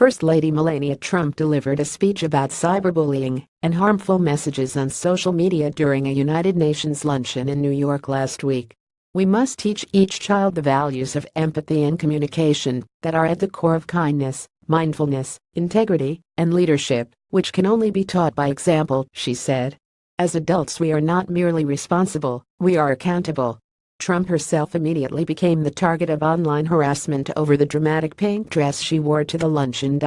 First Lady Melania Trump delivered a speech about cyberbullying and harmful messages on social media during a United Nations luncheon in New York last week. "We must teach each child the values of empathy and communication that are at the core of kindness, mindfulness, integrity, and leadership, which can only be taught by example," she said. "As adults, we are not merely responsible, we are accountable." Trump herself immediately became the target of online harassment over the dramatic pink dress she wore to the luncheon.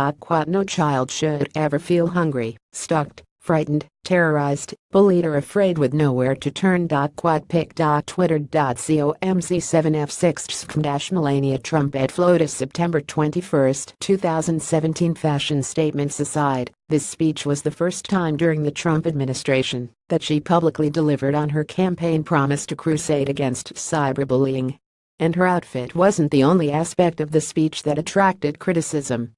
No child should ever feel hungry, stalked, frightened, terrorized, bullied or afraid with nowhere to turn. Pic.twitter.com/7f6 Melania Trump ed floated September 21, 2017 fashion statements aside, this speech was the first time during the Trump administration that she publicly delivered on her campaign promise to crusade against cyberbullying. And her outfit wasn't the only aspect of the speech that attracted criticism.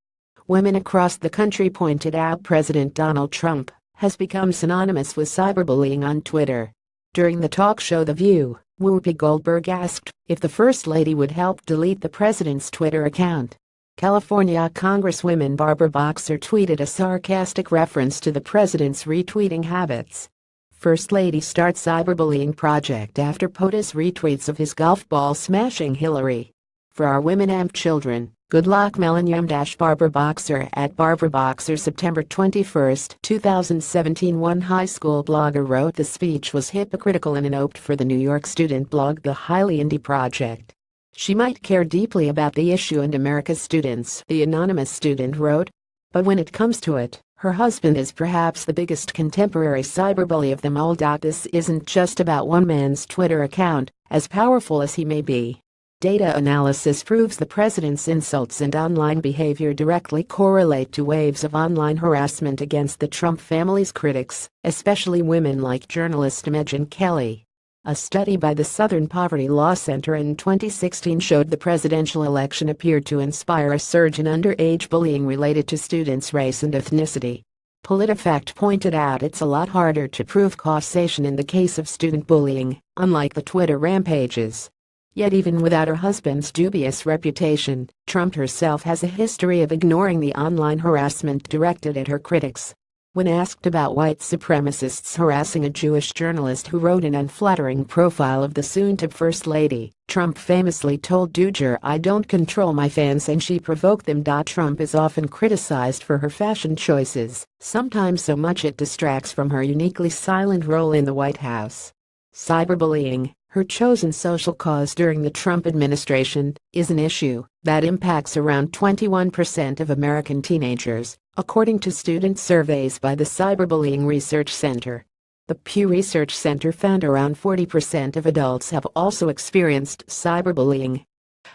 Women across the country pointed out President Donald Trump has become synonymous with cyberbullying on Twitter. During the talk show The View, Whoopi Goldberg asked if the First Lady would help delete the president's Twitter account. California Congresswoman Barbara Boxer tweeted a sarcastic reference to the president's retweeting habits. First Lady starts cyberbullying project after POTUS retweets of his golf ball smashing Hillary. "For our women and children, good luck." Melania Barbara Boxer at Barbara Boxer September 21, 2017. One high school blogger wrote the speech was hypocritical in a note for the New York student blog The Highly Indie Project. "She might care deeply about the issue and America's students," the anonymous student wrote. "But when it comes to it, her husband is perhaps the biggest contemporary cyberbully of them all." This isn't just about one man's Twitter account, as powerful as he may be. Data analysis proves the president's insults and online behavior directly correlate to waves of online harassment against the Trump family's critics, especially women like journalist Megyn Kelly. A study by the Southern Poverty Law Center in 2016 showed the presidential election appeared to inspire a surge in underage bullying related to students' race and ethnicity. PolitiFact pointed out it's a lot harder to prove causation in the case of student bullying, unlike the Twitter rampages. Yet even without her husband's dubious reputation, Trump herself has a history of ignoring the online harassment directed at her critics. When asked about white supremacists harassing a Jewish journalist who wrote an unflattering profile of the soon-to-be First Lady, Trump famously told Doojer, "I don't control my fans and she provoked them." Trump is often criticized for her fashion choices, sometimes so much it distracts from her uniquely silent role in the White House. Cyberbullying, her chosen social cause during the Trump administration, is an issue that impacts around 21% of American teenagers, according to student surveys by the Cyberbullying Research Center. The Pew Research Center found around 40% of adults have also experienced cyberbullying.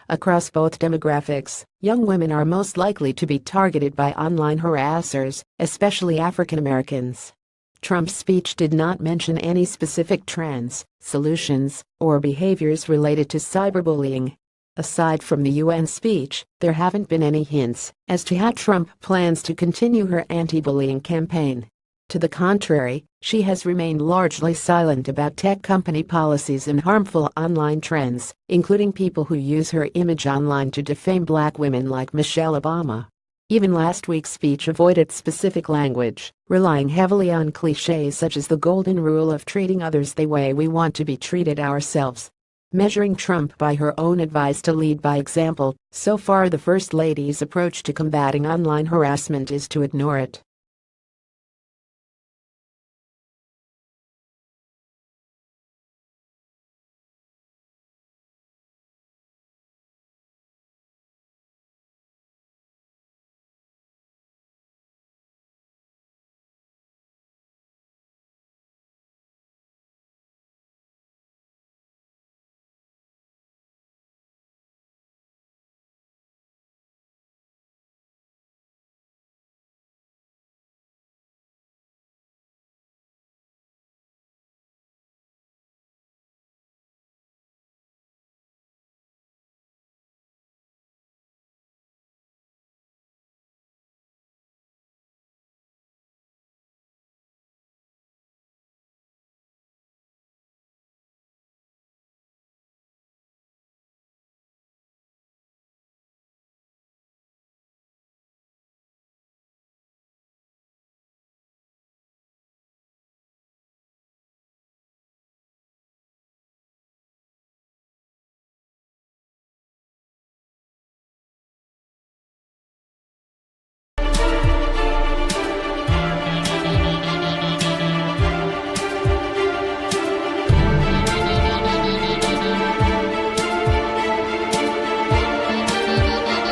Across both demographics, young women are most likely to be targeted by online harassers, especially African Americans. Trump's speech did not mention any specific trends, solutions, or behaviors related to cyberbullying. Aside from the UN speech, there haven't been any hints as to how Trump plans to continue her anti-bullying campaign. To the contrary, she has remained largely silent about tech company policies and harmful online trends, including people who use her image online to defame black women like Michelle Obama. Even last week's speech avoided specific language, relying heavily on cliches such as the golden rule of treating others the way we want to be treated ourselves. Measuring Trump by her own advice to lead by example, so far the First Lady's approach to combating online harassment is to ignore it.